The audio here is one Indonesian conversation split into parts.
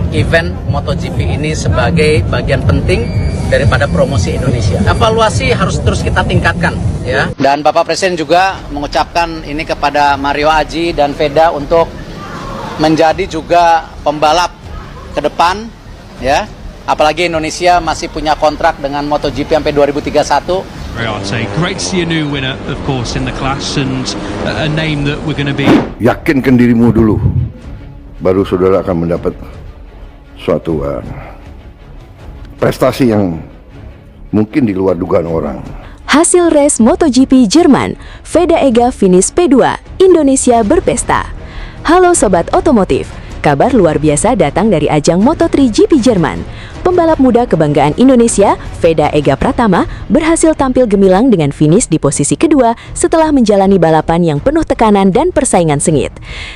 event MotoGP ini sebagai bagian penting daripada promosi Indonesia. Evaluasi harus terus kita tingkatkan, ya. Dan Bapak Presiden juga mengucapkan ini kepada Mario Aji dan Veda untuk menjadi juga pembalap ke depan, ya. Apalagi Indonesia masih punya kontrak dengan MotoGP sampai 2031. Great to see a new winner, of course, in the class and a name that we're going to be. Yakinkan dirimu dulu, baru saudara akan mendapat suatu prestasi yang mungkin di luar dugaan orang. Hasil race MotoGP Jerman, Veda Ega finish P2, Indonesia berpesta. Halo Sobat Otomotif, kabar luar biasa datang dari ajang Moto3 GP Jerman. Pembalap muda kebanggaan Indonesia, Veda Ega Pratama, berhasil tampil gemilang dengan finish di posisi kedua setelah menjalani balapan yang penuh tekanan dan persaingan sengit.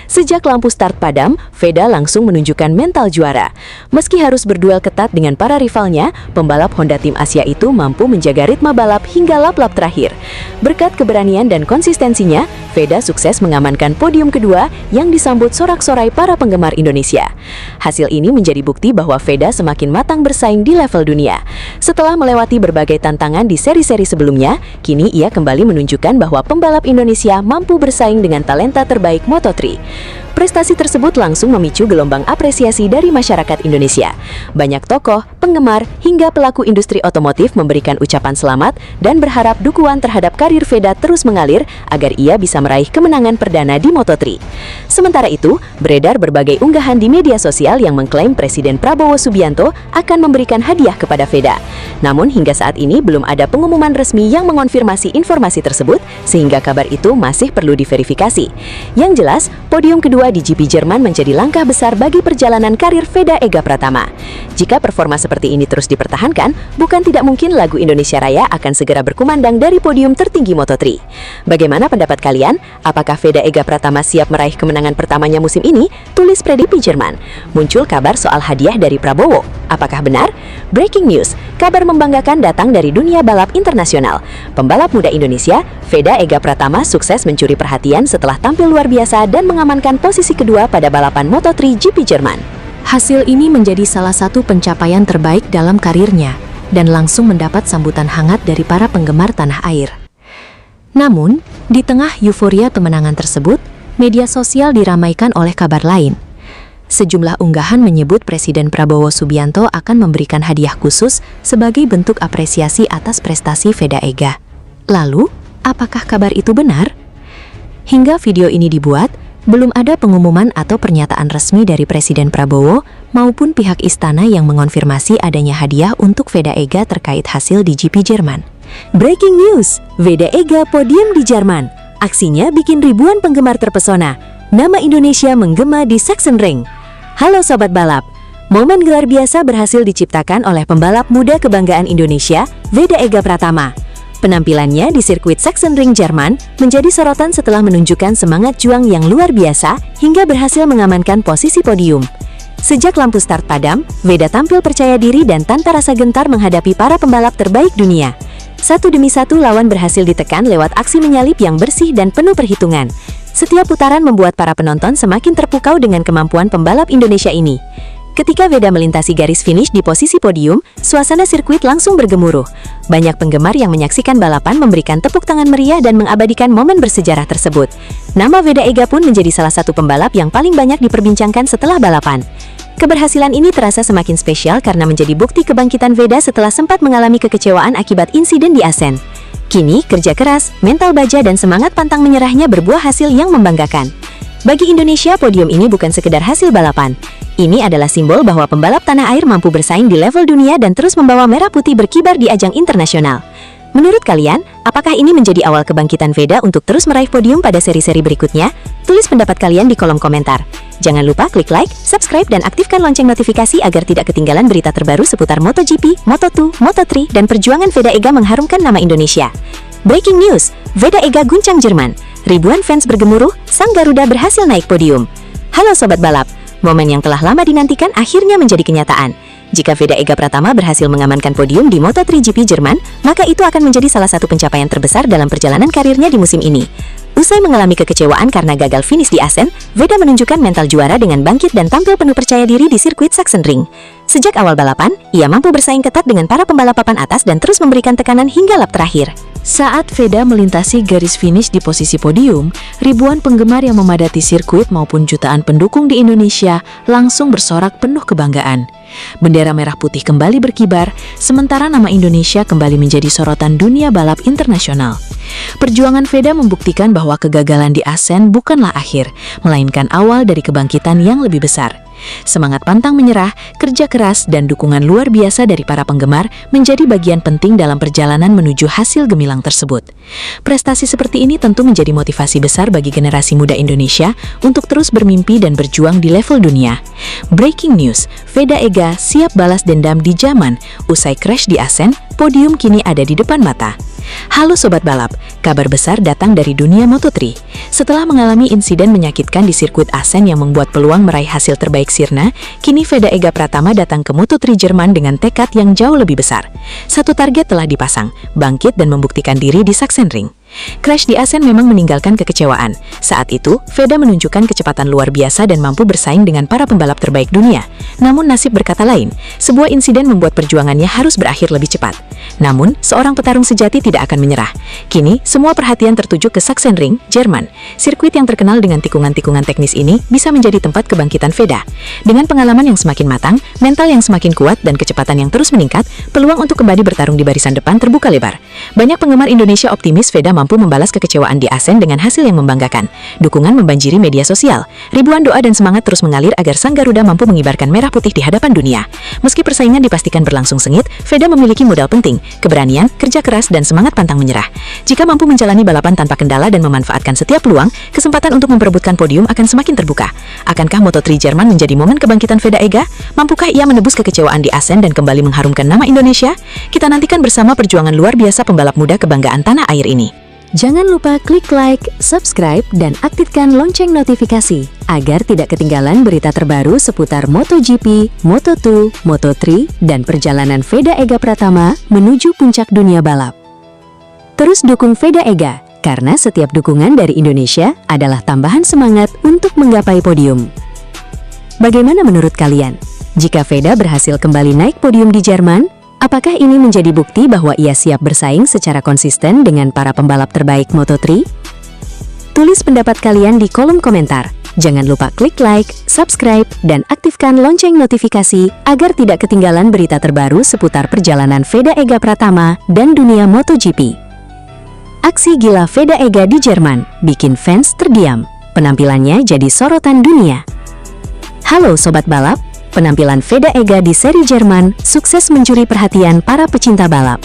Sejak lampu start padam, Veda langsung menunjukkan mental juara. Meski harus berduel ketat dengan para rivalnya, pembalap Honda Tim Asia itu mampu menjaga ritme balap hingga lap-lap terakhir. Berkat keberanian dan konsistensinya, Veda sukses mengamankan podium kedua yang disambut sorak-sorai para penggemar Indonesia. Hasil ini menjadi bukti bahwa Veda semakin matang bersaing di level dunia. Setelah melewati berbagai tantangan di seri-seri sebelumnya, kini ia kembali menunjukkan bahwa pembalap Indonesia mampu bersaing dengan talenta terbaik Moto3. Prestasi tersebut langsung memicu gelombang apresiasi dari masyarakat Indonesia. Banyak tokoh, penggemar, hingga pelaku industri otomotif memberikan ucapan selamat dan berharap dukungan terhadap karir Veda terus mengalir agar ia bisa meraih kemenangan perdana di Moto3. Sementara itu, beredar berbagai unggahan di media sosial yang mengklaim Presiden Prabowo Subianto akan memberikan hadiah kepada Veda. Namun hingga saat ini belum ada pengumuman resmi yang mengonfirmasi informasi tersebut, sehingga kabar itu masih perlu diverifikasi. Yang jelas, podium kedua di GP Jerman menjadi langkah besar bagi perjalanan karir Veda Ega Pratama. Jika performa seperti ini terus dipertahankan, bukan tidak mungkin lagu Indonesia Raya akan segera berkumandang dari podium tertinggi Moto3. Bagaimana pendapat kalian? Apakah Veda Ega Pratama siap meraih kemenangan pertamanya musim ini? Tulis prediksi Jerman. Muncul kabar soal hadiah dari Prabowo. Apakah benar? Breaking news, kabar membanggakan datang dari dunia balap internasional. Pembalap muda Indonesia, Veda Ega Pratama sukses mencuri perhatian setelah tampil luar biasa dan mengamankan posisi kedua pada balapan Moto3 GP Jerman. Hasil ini menjadi salah satu pencapaian terbaik dalam karirnya dan langsung mendapat sambutan hangat dari para penggemar tanah air. Namun, di tengah euforia kemenangan tersebut, media sosial diramaikan oleh kabar lain. Sejumlah unggahan menyebut Presiden Prabowo Subianto akan memberikan hadiah khusus sebagai bentuk apresiasi atas prestasi Veda Ega. Lalu, apakah kabar itu benar? Hingga video ini dibuat, belum ada pengumuman atau pernyataan resmi dari Presiden Prabowo maupun pihak istana yang mengonfirmasi adanya hadiah untuk Veda Ega terkait hasil di GP Jerman. Breaking news, Veda Ega podium di Jerman. Aksinya bikin ribuan penggemar terpesona. Nama Indonesia menggema di Sachsenring. Halo Sobat Balap, momen gelar biasa berhasil diciptakan oleh pembalap muda kebanggaan Indonesia, Veda Ega Pratama. Penampilannya di sirkuit Sachsenring Jerman menjadi sorotan setelah menunjukkan semangat juang yang luar biasa hingga berhasil mengamankan posisi podium. Sejak lampu start padam, Veda tampil percaya diri dan tanpa rasa gentar menghadapi para pembalap terbaik dunia. Satu demi satu lawan berhasil ditekan lewat aksi menyalip yang bersih dan penuh perhitungan. Setiap putaran membuat para penonton semakin terpukau dengan kemampuan pembalap Indonesia ini. Ketika Veda melintasi garis finish di posisi podium, suasana sirkuit langsung bergemuruh. Banyak penggemar yang menyaksikan balapan memberikan tepuk tangan meriah dan mengabadikan momen bersejarah tersebut. Nama Veda Ega pun menjadi salah satu pembalap yang paling banyak diperbincangkan setelah balapan. Keberhasilan ini terasa semakin spesial karena menjadi bukti kebangkitan Veda setelah sempat mengalami kekecewaan akibat insiden di Asen. Kini, kerja keras, mental baja, dan semangat pantang menyerahnya berbuah hasil yang membanggakan. Bagi Indonesia, podium ini bukan sekedar hasil balapan. Ini adalah simbol bahwa pembalap tanah air mampu bersaing di level dunia dan terus membawa merah putih berkibar di ajang internasional. Menurut kalian, apakah ini menjadi awal kebangkitan Veda untuk terus meraih podium pada seri-seri berikutnya? Tulis pendapat kalian di kolom komentar. Jangan lupa klik like, subscribe, dan aktifkan lonceng notifikasi agar tidak ketinggalan berita terbaru seputar MotoGP, Moto2, Moto3, dan perjuangan Veda Ega mengharumkan nama Indonesia. Breaking news, Veda Ega guncang Jerman. Ribuan fans bergemuruh, sang Garuda berhasil naik podium. Halo Sobat Balap, momen yang telah lama dinantikan akhirnya menjadi kenyataan. Jika Veda Ega Pratama berhasil mengamankan podium di Moto3 GP Jerman, maka itu akan menjadi salah satu pencapaian terbesar dalam perjalanan karirnya di musim ini. Usai mengalami kekecewaan karena gagal finish di Assen, Veda menunjukkan mental juara dengan bangkit dan tampil penuh percaya diri di sirkuit Sachsenring. Sejak awal balapan, ia mampu bersaing ketat dengan para pembalap papan atas dan terus memberikan tekanan hingga lap terakhir. Saat Veda melintasi garis finish di posisi podium, ribuan penggemar yang memadati sirkuit maupun jutaan pendukung di Indonesia langsung bersorak penuh kebanggaan. Bendera merah putih kembali berkibar, sementara nama Indonesia kembali menjadi sorotan dunia balap internasional. Perjuangan Veda membuktikan bahwa kegagalan di Assen bukanlah akhir, melainkan awal dari kebangkitan yang lebih besar. Semangat pantang menyerah, kerja keras, dan dukungan luar biasa dari para penggemar menjadi bagian penting dalam perjalanan menuju hasil gemilang tersebut. Prestasi seperti ini tentu menjadi motivasi besar bagi generasi muda Indonesia untuk terus bermimpi dan berjuang di level dunia. Breaking news, Veda Ega siap balas dendam di Jerman. Usai crash di Assen, podium kini ada di depan mata. Halo Sobat Balap, kabar besar datang dari dunia Moto3. Setelah mengalami insiden menyakitkan di sirkuit Assen yang membuat peluang meraih hasil terbaik sirna, kini Veda Ega Pratama datang ke Moto3 Jerman dengan tekad yang jauh lebih besar. Satu target telah dipasang, bangkit dan membuktikan diri di Sachsenring. Crash di Assen memang meninggalkan kekecewaan. Saat itu, Veda menunjukkan kecepatan luar biasa dan mampu bersaing dengan para pembalap terbaik dunia. Namun nasib berkata lain, sebuah insiden membuat perjuangannya harus berakhir lebih cepat. Namun, seorang petarung sejati tidak akan menyerah. Kini, semua perhatian tertuju ke Sachsenring, Jerman. Sirkuit yang terkenal dengan tikungan-tikungan teknis ini bisa menjadi tempat kebangkitan Veda. Dengan pengalaman yang semakin matang, mental yang semakin kuat, dan kecepatan yang terus meningkat, peluang untuk kembali bertarung di barisan depan terbuka lebar. Banyak penggemar Indonesia optimis Veda mampu membalas kekecewaan di Assen dengan hasil yang membanggakan. Dukungan membanjiri media sosial. Ribuan doa dan semangat terus mengalir agar sang Garuda mampu mengibarkan merah putih di hadapan dunia. Meski persaingan dipastikan berlangsung sengit, Veda memiliki modal penting, keberanian, kerja keras, dan semangat pantang menyerah. Jika mampu menjalani balapan tanpa kendala dan memanfaatkan setiap peluang, kesempatan untuk memperebutkan podium akan semakin terbuka. Akankah Moto3 Jerman menjadi momen kebangkitan Veda Ega? Mampukah ia menebus kekecewaan di Assen dan kembali mengharumkan nama Indonesia? Kita nantikan bersama perjuangan luar biasa pembalap muda kebanggaan tanah air ini. Jangan lupa klik like, subscribe, dan aktifkan lonceng notifikasi agar tidak ketinggalan berita terbaru seputar MotoGP, Moto2, Moto3, dan perjalanan Veda Ega Pratama menuju puncak dunia balap. Terus dukung Veda Ega, karena setiap dukungan dari Indonesia adalah tambahan semangat untuk menggapai podium. Bagaimana menurut kalian? Jika Veda berhasil kembali naik podium di Jerman, apakah ini menjadi bukti bahwa ia siap bersaing secara konsisten dengan para pembalap terbaik Moto3? Tulis pendapat kalian di kolom komentar. Jangan lupa klik like, subscribe, dan aktifkan lonceng notifikasi agar tidak ketinggalan berita terbaru seputar perjalanan Veda Ega Pratama dan dunia MotoGP. Aksi gila Veda Ega di Jerman bikin fans terdiam. Penampilannya jadi sorotan dunia. Halo Sobat Balap, penampilan Veda Ega di seri Jerman sukses mencuri perhatian para pecinta balap.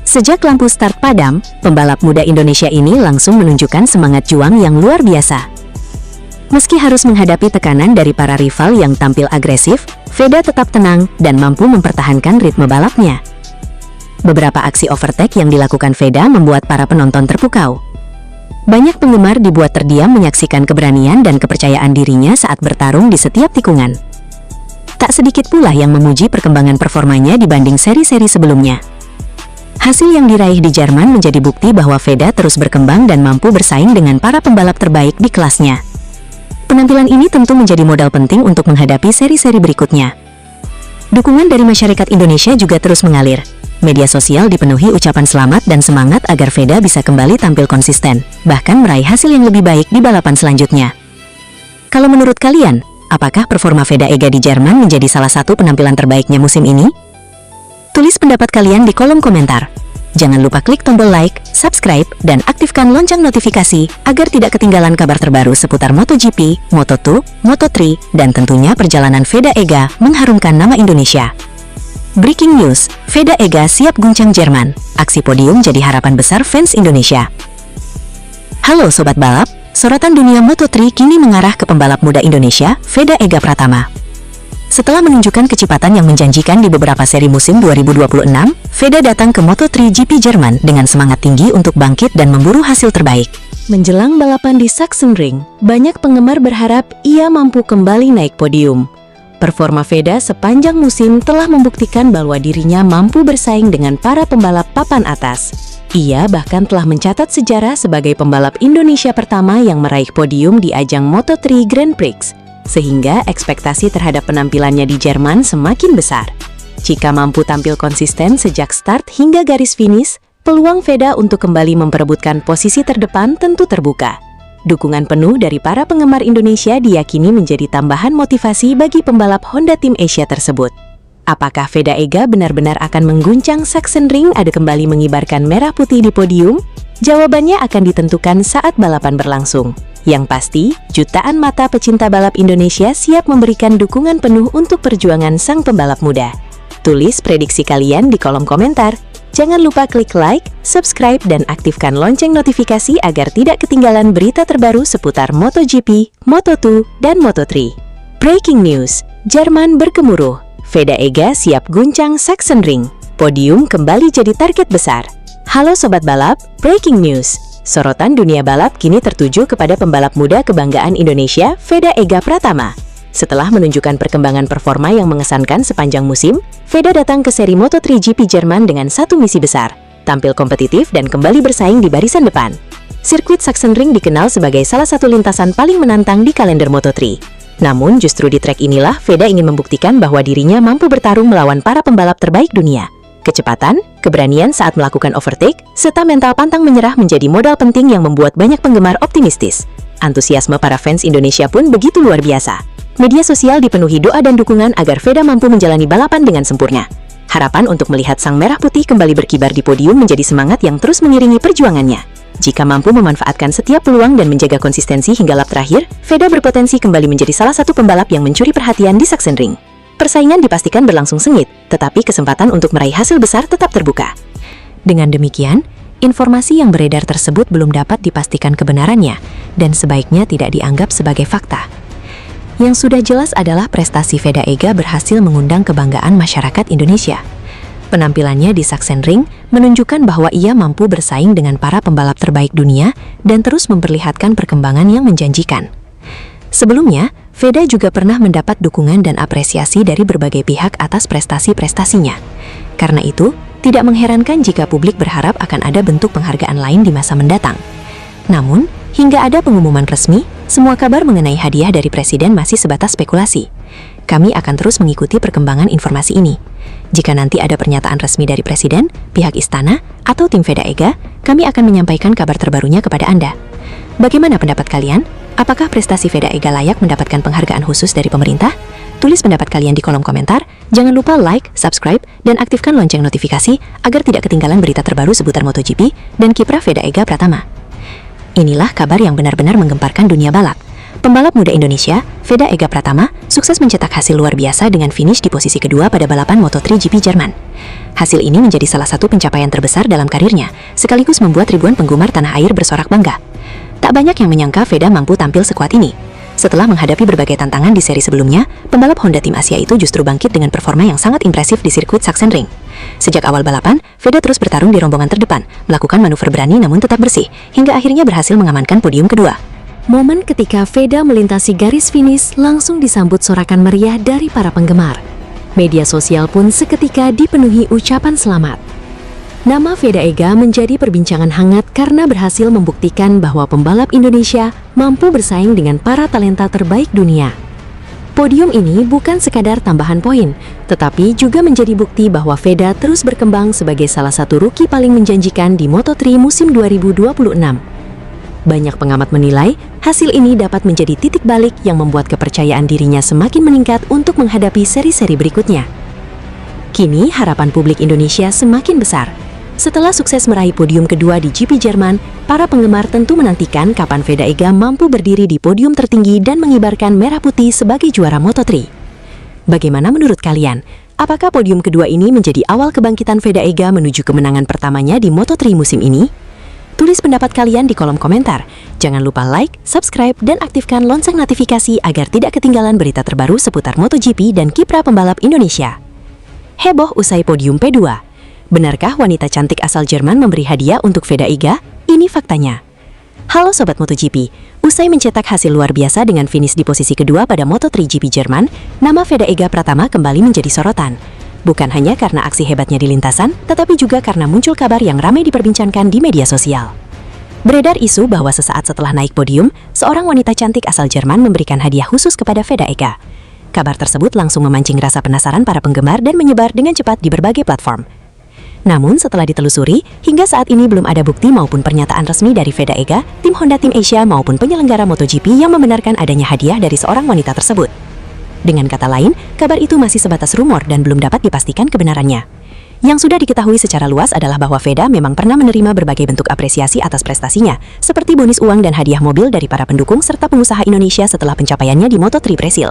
Sejak lampu start padam, pembalap muda Indonesia ini langsung menunjukkan semangat juang yang luar biasa. Meski harus menghadapi tekanan dari para rival yang tampil agresif, Veda tetap tenang dan mampu mempertahankan ritme balapnya. Beberapa aksi overtake yang dilakukan Veda membuat para penonton terpukau. Banyak penggemar dibuat terdiam menyaksikan keberanian dan kepercayaan dirinya saat bertarung di setiap tikungan. Tak sedikit pula yang memuji perkembangan performanya dibanding seri-seri sebelumnya. Hasil yang diraih di Jerman menjadi bukti bahwa Veda terus berkembang dan mampu bersaing dengan para pembalap terbaik di kelasnya. Penampilan ini tentu menjadi modal penting untuk menghadapi seri-seri berikutnya. Dukungan dari masyarakat Indonesia juga terus mengalir. Media sosial dipenuhi ucapan selamat dan semangat agar Veda bisa kembali tampil konsisten, bahkan meraih hasil yang lebih baik di balapan selanjutnya. Kalau menurut kalian, apakah performa Veda Ega di Jerman menjadi salah satu penampilan terbaiknya musim ini? Tulis pendapat kalian di kolom komentar. Jangan lupa klik tombol like, subscribe, dan aktifkan lonceng notifikasi agar tidak ketinggalan kabar terbaru seputar MotoGP, Moto2, Moto3, dan tentunya perjalanan Veda Ega mengharumkan nama Indonesia. Breaking news, Veda Ega siap guncang Jerman. Aksi podium jadi harapan besar fans Indonesia. Halo Sobat Balap, sorotan dunia Moto3 kini mengarah ke pembalap muda Indonesia, Veda Ega Pratama. Setelah menunjukkan kecepatan yang menjanjikan di beberapa seri musim 2026, Veda datang ke Moto3 Jerman dengan semangat tinggi untuk bangkit dan memburu hasil terbaik. Menjelang balapan di Sachsenring, banyak penggemar berharap ia mampu kembali naik podium. Performa Veda sepanjang musim telah membuktikan bahwa dirinya mampu bersaing dengan para pembalap papan atas. Ia bahkan telah mencatat sejarah sebagai pembalap Indonesia pertama yang meraih podium di ajang Moto3 Grand Prix, sehingga ekspektasi terhadap penampilannya di Jerman semakin besar. Jika mampu tampil konsisten sejak start hingga garis finish, peluang Veda untuk kembali memperebutkan posisi terdepan tentu terbuka. Dukungan penuh dari para penggemar Indonesia diyakini menjadi tambahan motivasi bagi pembalap Honda Tim Asia tersebut. Apakah Veda Ega benar-benar akan mengguncang Sachsenring ada kembali mengibarkan merah putih di podium? Jawabannya akan ditentukan saat balapan berlangsung. Yang pasti, jutaan mata pecinta balap Indonesia siap memberikan dukungan penuh untuk perjuangan sang pembalap muda. Tulis prediksi kalian di kolom komentar. Jangan lupa klik like, subscribe, dan aktifkan lonceng notifikasi agar tidak ketinggalan berita terbaru seputar MotoGP, Moto2, dan Moto3. Breaking news, Jerman bergemuruh. Veda Ega siap guncang Sachsenring. Podium kembali jadi target besar. Halo Sobat Balap, breaking news. Sorotan dunia balap kini tertuju kepada pembalap muda kebanggaan Indonesia, Veda Ega Pratama. Setelah menunjukkan perkembangan performa yang mengesankan sepanjang musim, Veda datang ke seri Moto3 GP Jerman dengan satu misi besar, tampil kompetitif dan kembali bersaing di barisan depan. Sirkuit Sachsenring dikenal sebagai salah satu lintasan paling menantang di kalender Moto3. Namun justru di trek inilah Veda ingin membuktikan bahwa dirinya mampu bertarung melawan para pembalap terbaik dunia. Kecepatan, keberanian saat melakukan overtake, serta mental pantang menyerah menjadi modal penting yang membuat banyak penggemar optimistis. Antusiasme para fans Indonesia pun begitu luar biasa. Media sosial dipenuhi doa dan dukungan agar Veda mampu menjalani balapan dengan sempurna. Harapan untuk melihat sang merah putih kembali berkibar di podium menjadi semangat yang terus mengiringi perjuangannya. Jika mampu memanfaatkan setiap peluang dan menjaga konsistensi hingga lap terakhir, Veda berpotensi kembali menjadi salah satu pembalap yang mencuri perhatian di Sachsenring. Persaingan dipastikan berlangsung sengit, tetapi kesempatan untuk meraih hasil besar tetap terbuka. Dengan demikian, informasi yang beredar tersebut belum dapat dipastikan kebenarannya, dan sebaiknya tidak dianggap sebagai fakta. Yang sudah jelas adalah prestasi Veda Ega berhasil mengundang kebanggaan masyarakat Indonesia. Penampilannya di Sachsenring menunjukkan bahwa ia mampu bersaing dengan para pembalap terbaik dunia dan terus memperlihatkan perkembangan yang menjanjikan. Sebelumnya, Veda juga pernah mendapat dukungan dan apresiasi dari berbagai pihak atas prestasi-prestasinya. Karena itu, tidak mengherankan jika publik berharap akan ada bentuk penghargaan lain di masa mendatang. Namun, hingga ada pengumuman resmi, semua kabar mengenai hadiah dari Presiden masih sebatas spekulasi. Kami akan terus mengikuti perkembangan informasi ini. Jika nanti ada pernyataan resmi dari Presiden, pihak istana, atau tim Veda Ega, kami akan menyampaikan kabar terbarunya kepada Anda. Bagaimana pendapat kalian? Apakah prestasi Veda Ega layak mendapatkan penghargaan khusus dari pemerintah? Tulis pendapat kalian di kolom komentar. Jangan lupa like, subscribe, dan aktifkan lonceng notifikasi agar tidak ketinggalan berita terbaru seputar MotoGP dan kiprah Veda Ega Pratama. Inilah kabar yang benar-benar menggemparkan dunia balap. Pembalap muda Indonesia, Veda Ega Pratama, sukses mencetak hasil luar biasa dengan finish di posisi kedua pada balapan Moto3 GP Jerman. Hasil ini menjadi salah satu pencapaian terbesar dalam karirnya, sekaligus membuat ribuan penggemar tanah air bersorak bangga. Tak banyak yang menyangka Veda mampu tampil sekuat ini. Setelah menghadapi berbagai tantangan di seri sebelumnya, pembalap Honda Tim Asia itu justru bangkit dengan performa yang sangat impresif di sirkuit Sachsenring. Sejak awal balapan, Veda terus bertarung di rombongan terdepan, melakukan manuver berani namun tetap bersih, hingga akhirnya berhasil mengamankan podium kedua. Momen ketika Veda melintasi garis finish langsung disambut sorakan meriah dari para penggemar. Media sosial pun seketika dipenuhi ucapan selamat. Nama Veda Ega menjadi perbincangan hangat karena berhasil membuktikan bahwa pembalap Indonesia mampu bersaing dengan para talenta terbaik dunia. Podium ini bukan sekadar tambahan poin, tetapi juga menjadi bukti bahwa Veda terus berkembang sebagai salah satu rookie paling menjanjikan di Moto3 musim 2026. Banyak pengamat menilai, hasil ini dapat menjadi titik balik yang membuat kepercayaan dirinya semakin meningkat untuk menghadapi seri-seri berikutnya. Kini, harapan publik Indonesia semakin besar. Setelah sukses meraih podium kedua di GP Jerman, para penggemar tentu menantikan kapan Veda Ega mampu berdiri di podium tertinggi dan mengibarkan merah putih sebagai juara Moto3. Bagaimana menurut kalian? Apakah podium kedua ini menjadi awal kebangkitan Veda Ega menuju kemenangan pertamanya di Moto3 musim ini? Tulis pendapat kalian di kolom komentar. Jangan lupa like, subscribe, dan aktifkan lonceng notifikasi agar tidak ketinggalan berita terbaru seputar MotoGP dan kiprah pembalap Indonesia. Heboh usai podium P2. Benarkah wanita cantik asal Jerman memberi hadiah untuk Veda Ega? Ini faktanya. Halo Sobat MotoGP, usai mencetak hasil luar biasa dengan finish di posisi kedua pada Moto3 GP Jerman, nama Veda Ega Pratama kembali menjadi sorotan. bukan hanya karena aksi hebatnya di lintasan, tetapi juga karena muncul kabar yang ramai diperbincangkan di media sosial. Beredar isu bahwa sesaat setelah naik podium, seorang wanita cantik asal Jerman memberikan hadiah khusus kepada Veda Ega. Kabar tersebut langsung memancing rasa penasaran para penggemar dan menyebar dengan cepat di berbagai platform. Namun setelah ditelusuri, hingga saat ini belum ada bukti maupun pernyataan resmi dari Veda Ega, tim Honda Team Asia maupun penyelenggara MotoGP yang membenarkan adanya hadiah dari seorang wanita tersebut. Dengan kata lain, kabar itu masih sebatas rumor dan belum dapat dipastikan kebenarannya. Yang sudah diketahui secara luas adalah bahwa Veda memang pernah menerima berbagai bentuk apresiasi atas prestasinya, seperti bonus uang dan hadiah mobil dari para pendukung serta pengusaha Indonesia setelah pencapaiannya di Moto3 Brasil.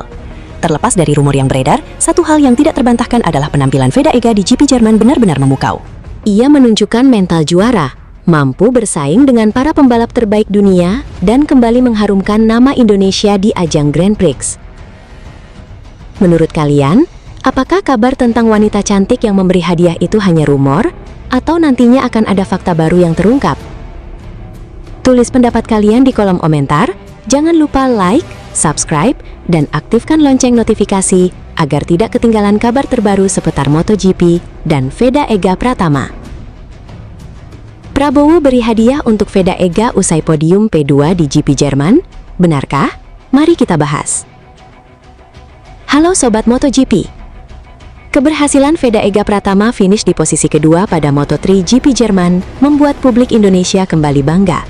Terlepas dari rumor yang beredar, satu hal yang tidak terbantahkan adalah penampilan Veda Ega di GP Jerman benar-benar memukau. Ia menunjukkan mental juara, mampu bersaing dengan para pembalap terbaik dunia, dan kembali mengharumkan nama Indonesia di ajang Grand Prix. Menurut kalian, apakah kabar tentang wanita cantik yang memberi hadiah itu hanya rumor, atau nantinya akan ada fakta baru yang terungkap? Tulis pendapat kalian di kolom komentar, jangan lupa like, subscribe, dan aktifkan lonceng notifikasi agar tidak ketinggalan kabar terbaru seputar MotoGP dan Veda Ega Pratama. Prabowo beri hadiah untuk Veda Ega usai podium P2 di GP Jerman, benarkah? Mari kita bahas. Halo Sobat MotoGP. Keberhasilan Veda Ega Pratama finish di posisi kedua pada Moto3 GP Jerman membuat publik Indonesia kembali bangga.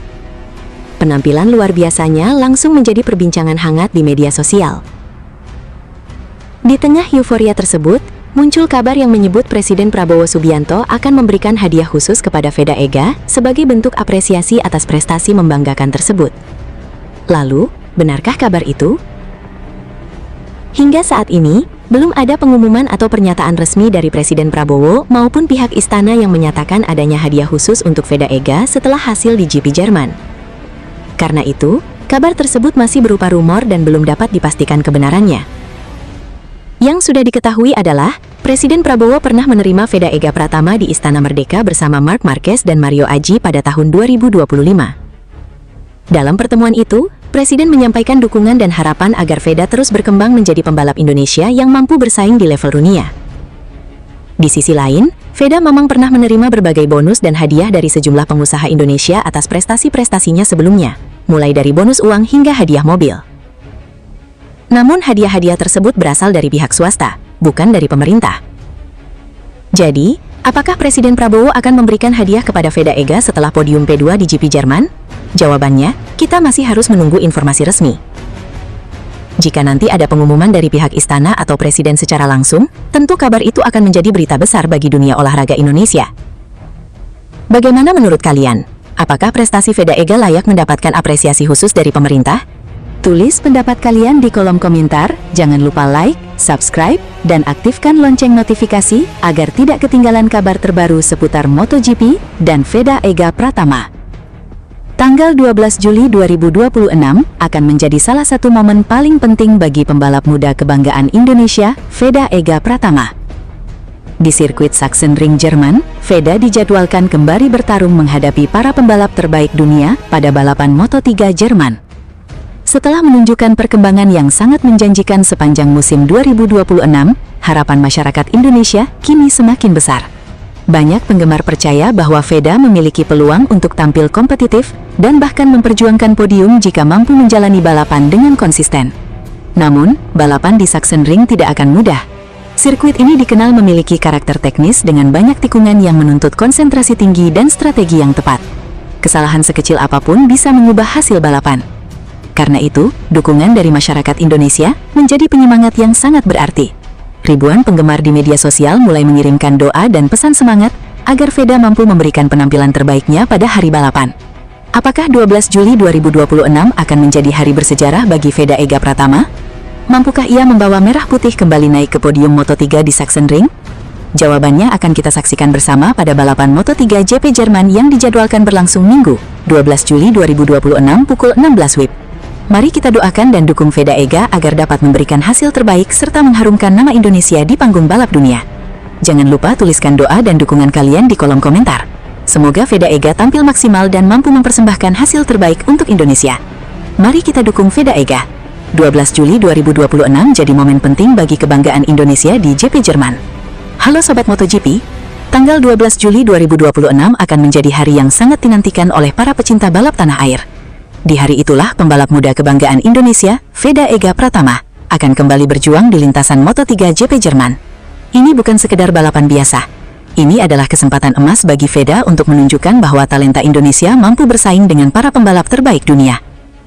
Penampilan luar biasanya langsung menjadi perbincangan hangat di media sosial. Di tengah euforia tersebut, muncul kabar yang menyebut Presiden Prabowo Subianto akan memberikan hadiah khusus kepada Veda Ega sebagai bentuk apresiasi atas prestasi membanggakan tersebut. Lalu, benarkah kabar itu? Hingga saat ini, belum ada pengumuman atau pernyataan resmi dari Presiden Prabowo maupun pihak istana yang menyatakan adanya hadiah khusus untuk Veda Ega setelah hasil di GP Jerman. Karena itu, kabar tersebut masih berupa rumor dan belum dapat dipastikan kebenarannya. Yang sudah diketahui adalah, Presiden Prabowo pernah menerima Veda Ega Pratama di Istana Merdeka bersama Marc Marquez dan Mario Aji pada tahun 2025. Dalam pertemuan itu, Presiden menyampaikan dukungan dan harapan agar Veda terus berkembang menjadi pembalap Indonesia yang mampu bersaing di level dunia. Di sisi lain, Veda memang pernah menerima berbagai bonus dan hadiah dari sejumlah pengusaha Indonesia atas prestasi-prestasinya sebelumnya, mulai dari bonus uang hingga hadiah mobil. Namun hadiah-hadiah tersebut berasal dari pihak swasta, bukan dari pemerintah. Jadi, apakah Presiden Prabowo akan memberikan hadiah kepada Veda Ega setelah podium P2 di GP Jerman? Jawabannya, kita masih harus menunggu informasi resmi. Jika nanti ada pengumuman dari pihak istana atau presiden secara langsung, tentu kabar itu akan menjadi berita besar bagi dunia olahraga Indonesia. Bagaimana menurut kalian? Apakah prestasi Veda Ega layak mendapatkan apresiasi khusus dari pemerintah? Tulis pendapat kalian di kolom komentar, jangan lupa like, subscribe, dan aktifkan lonceng notifikasi agar tidak ketinggalan kabar terbaru seputar MotoGP dan Veda Ega Pratama. Tanggal 12 Juli 2026 akan menjadi salah satu momen paling penting bagi pembalap muda kebanggaan Indonesia, Veda Ega Pratama. Di sirkuit Sachsenring, Jerman, Veda dijadwalkan kembali bertarung menghadapi para pembalap terbaik dunia pada balapan Moto3 Jerman. Setelah menunjukkan perkembangan yang sangat menjanjikan sepanjang musim 2026, harapan masyarakat Indonesia kini semakin besar. Banyak penggemar percaya bahwa Veda memiliki peluang untuk tampil kompetitif dan bahkan memperjuangkan podium jika mampu menjalani balapan dengan konsisten. Namun, balapan di Sachsenring tidak akan mudah. Sirkuit ini dikenal memiliki karakter teknis dengan banyak tikungan yang menuntut konsentrasi tinggi dan strategi yang tepat. Kesalahan sekecil apapun bisa mengubah hasil balapan. Karena itu, dukungan dari masyarakat Indonesia menjadi penyemangat yang sangat berarti. Ribuan penggemar di media sosial mulai mengirimkan doa dan pesan semangat agar Veda mampu memberikan penampilan terbaiknya pada hari balapan. Apakah 12 Juli 2026 akan menjadi hari bersejarah bagi Veda Ega Pratama? Mampukah ia membawa merah putih kembali naik ke podium Moto3 di Sachsenring? Jawabannya akan kita saksikan bersama pada balapan Moto3 GP Jerman yang dijadwalkan berlangsung Minggu, 12 Juli 2026 pukul 16 WIB. Mari kita doakan dan dukung Veda Ega agar dapat memberikan hasil terbaik serta mengharumkan nama Indonesia di panggung balap dunia. Jangan lupa tuliskan doa dan dukungan kalian di kolom komentar. Semoga Veda Ega tampil maksimal dan mampu mempersembahkan hasil terbaik untuk Indonesia. Mari kita dukung Veda Ega. 12 Juli 2026 jadi momen penting bagi kebanggaan Indonesia di GP Jerman. Halo Sobat MotoGP, tanggal 12 Juli 2026 akan menjadi hari yang sangat dinantikan oleh para pecinta balap tanah air. Di hari itulah pembalap muda kebanggaan Indonesia, Veda Ega Pratama, akan kembali berjuang di lintasan Moto3 GP Jerman. Ini bukan sekedar balapan biasa. Ini adalah kesempatan emas bagi Veda untuk menunjukkan bahwa talenta Indonesia mampu bersaing dengan para pembalap terbaik dunia.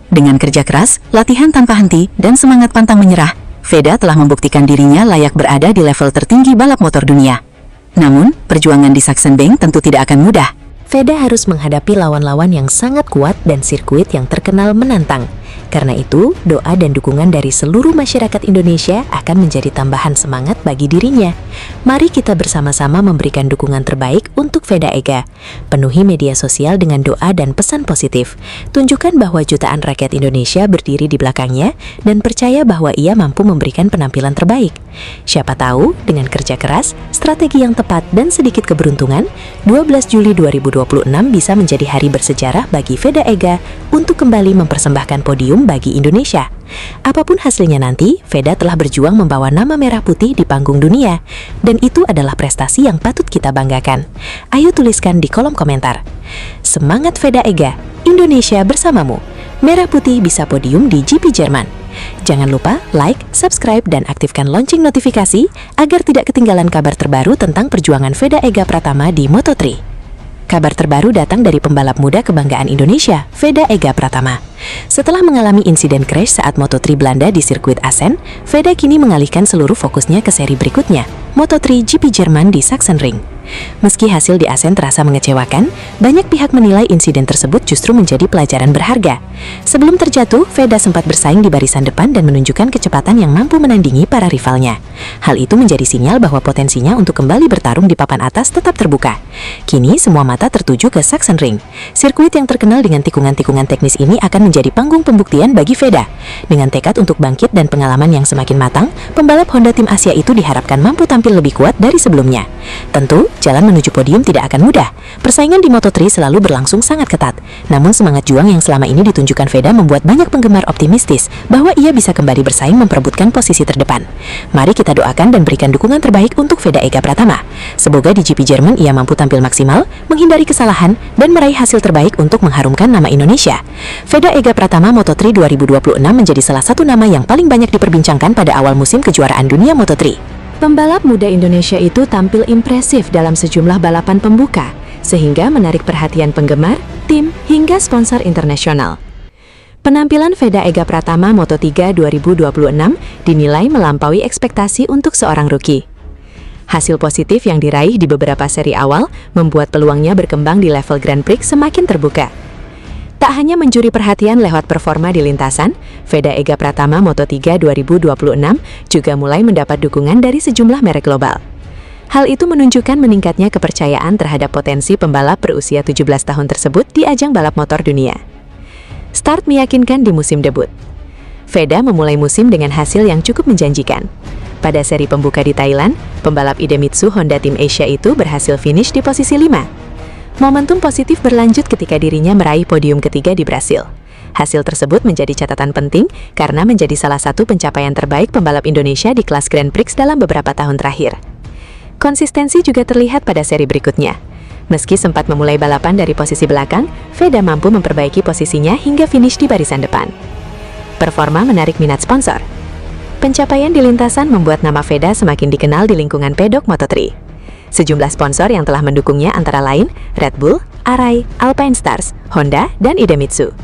Dengan kerja keras, latihan tanpa henti, dan semangat pantang menyerah, Veda telah membuktikan dirinya layak berada di level tertinggi balap motor dunia. Namun, perjuangan di Sachsenbank tentu tidak akan mudah. Veda harus menghadapi lawan-lawan yang sangat kuat dan sirkuit yang terkenal menantang. Karena itu, doa dan dukungan dari seluruh masyarakat Indonesia akan menjadi tambahan semangat bagi dirinya. Mari kita bersama-sama memberikan dukungan terbaik untuk Veda Ega. Penuhi media sosial dengan doa dan pesan positif. Tunjukkan bahwa jutaan rakyat Indonesia berdiri di belakangnya dan percaya bahwa ia mampu memberikan penampilan terbaik. Siapa tahu, dengan kerja keras, strategi yang tepat dan sedikit keberuntungan, 12 Juli 2026 bisa menjadi hari bersejarah bagi Veda Ega untuk kembali mempersembahkan podium bagi Indonesia. Apapun hasilnya nanti, Veda telah berjuang membawa nama merah putih di panggung dunia, dan itu adalah prestasi yang patut kita banggakan. Ayo tuliskan di kolom komentar. Semangat Veda Ega, Indonesia bersamamu. Merah putih bisa podium di GP Jerman. Jangan lupa like, subscribe, dan aktifkan lonceng notifikasi agar tidak ketinggalan kabar terbaru tentang perjuangan Veda Ega Pratama di Moto3. Kabar terbaru datang dari pembalap muda kebanggaan Indonesia, Veda Ega Pratama. Setelah mengalami insiden crash saat Moto3 Belanda di sirkuit Assen, Veda kini mengalihkan seluruh fokusnya ke seri berikutnya, Moto3 GP Jerman di Sachsenring. Meski hasil di Assen terasa mengecewakan, banyak pihak menilai insiden tersebut justru menjadi pelajaran berharga. Sebelum terjatuh, Veda sempat bersaing di barisan depan dan menunjukkan kecepatan yang mampu menandingi para rivalnya. Hal itu menjadi sinyal bahwa potensinya untuk kembali bertarung di papan atas tetap terbuka. Kini, semua mata tertuju ke Sachsenring. Sirkuit yang terkenal dengan tikungan-tikungan teknis ini akan menjadi panggung pembuktian bagi Veda. Dengan tekad untuk bangkit dan pengalaman yang semakin matang, pembalap Honda Tim Asia itu diharapkan mampu tampil lebih kuat dari sebelumnya. Tentu, jalan menuju podium tidak akan mudah. Persaingan di Moto3 selalu berlangsung sangat ketat. Namun semangat juang yang selama ini ditunjukkan Veda membuat banyak penggemar optimistis bahwa ia bisa kembali bersaing memperebutkan posisi terdepan. Mari kita doakan dan berikan dukungan terbaik untuk Veda Ega Pratama. Semoga di GP Jerman ia mampu tampil maksimal, menghindari kesalahan, dan meraih hasil terbaik untuk mengharumkan nama Indonesia. Veda Ega Pratama Moto3 2026 menjadi salah satu nama yang paling banyak diperbincangkan pada awal musim kejuaraan dunia Moto3. Pembalap muda Indonesia itu tampil impresif dalam sejumlah balapan pembuka, sehingga menarik perhatian penggemar, tim, hingga sponsor internasional. Penampilan Veda Ega Pratama Moto3 2026 dinilai melampaui ekspektasi untuk seorang rookie. Hasil positif yang diraih di beberapa seri awal membuat peluangnya berkembang di level Grand Prix semakin terbuka. Tak hanya mencuri perhatian lewat performa di lintasan, Veda Ega Pratama Moto3 2026 juga mulai mendapat dukungan dari sejumlah merek global. Hal itu menunjukkan meningkatnya kepercayaan terhadap potensi pembalap berusia 17 tahun tersebut di ajang balap motor dunia. Start meyakinkan di musim debut. Veda memulai musim dengan hasil yang cukup menjanjikan. Pada seri pembuka di Thailand, pembalap Idemitsu Honda Tim Asia itu berhasil finish di posisi 5. Momentum positif berlanjut ketika dirinya meraih podium ketiga di Brasil. Hasil tersebut menjadi catatan penting karena menjadi salah satu pencapaian terbaik pembalap Indonesia di kelas Grand Prix dalam beberapa tahun terakhir. Konsistensi juga terlihat pada seri berikutnya. Meski sempat memulai balapan dari posisi belakang, Veda mampu memperbaiki posisinya hingga finish di barisan depan. Performa menarik minat sponsor. Pencapaian di lintasan membuat nama Veda semakin dikenal di lingkungan pedok Moto3. Sejumlah sponsor yang telah mendukungnya antara lain Red Bull, Arai, Alpine Stars, Honda, dan Idemitsu.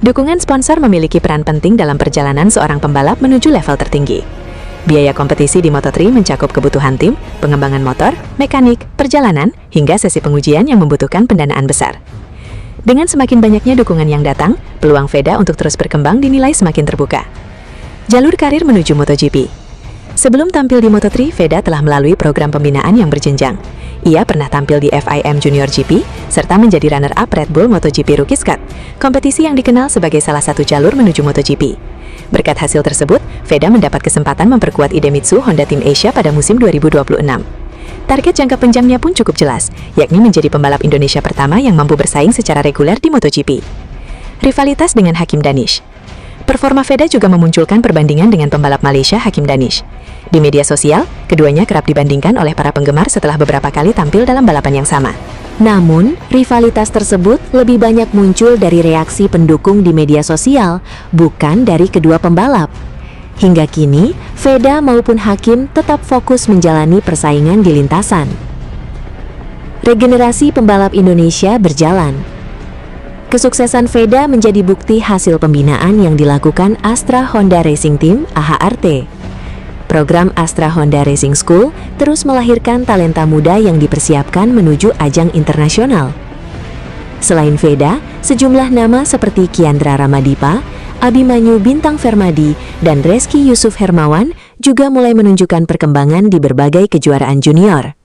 Dukungan sponsor memiliki peran penting dalam perjalanan seorang pembalap menuju level tertinggi. Biaya kompetisi di Moto3 mencakup kebutuhan tim, pengembangan motor, mekanik, perjalanan, hingga sesi pengujian yang membutuhkan pendanaan besar. Dengan semakin banyaknya dukungan yang datang, peluang Veda untuk terus berkembang dinilai semakin terbuka. Jalur karir menuju MotoGP. Sebelum tampil di Moto3, Veda telah melalui program pembinaan yang berjenjang. Ia pernah tampil di FIM Junior GP, serta menjadi runner-up Red Bull MotoGP Rookies Cup, kompetisi yang dikenal sebagai salah satu jalur menuju MotoGP. Berkat hasil tersebut, Veda mendapat kesempatan memperkuat Idemitsu Honda Tim Asia pada musim 2026. Target jangka panjangnya pun cukup jelas, yakni menjadi pembalap Indonesia pertama yang mampu bersaing secara reguler di MotoGP. Rivalitas dengan Hakim Danish. Performa Veda juga memunculkan perbandingan dengan pembalap Malaysia Hakim Danish. Di media sosial, keduanya kerap dibandingkan oleh para penggemar setelah beberapa kali tampil dalam balapan yang sama. Namun, rivalitas tersebut lebih banyak muncul dari reaksi pendukung di media sosial, bukan dari kedua pembalap. Hingga kini, Veda maupun Hakim tetap fokus menjalani persaingan di lintasan. Regenerasi pembalap Indonesia berjalan. Kesuksesan Veda menjadi bukti hasil pembinaan yang dilakukan Astra Honda Racing Team (AHRT). Program Astra Honda Racing School terus melahirkan talenta muda yang dipersiapkan menuju ajang internasional. Selain Veda, sejumlah nama seperti Kiandra Ramadipa, Abimanyu Bintang Fermadi, dan Reski Yusuf Hermawan juga mulai menunjukkan perkembangan di berbagai kejuaraan junior.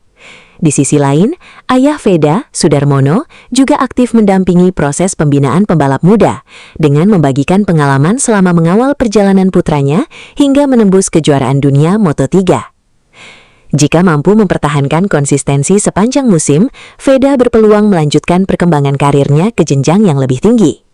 Di sisi lain, ayah Veda, Sudarmono, juga aktif mendampingi proses pembinaan pembalap muda dengan membagikan pengalaman selama mengawal perjalanan putranya hingga menembus kejuaraan dunia Moto3. Jika mampu mempertahankan konsistensi sepanjang musim, Veda berpeluang melanjutkan perkembangan karirnya ke jenjang yang lebih tinggi.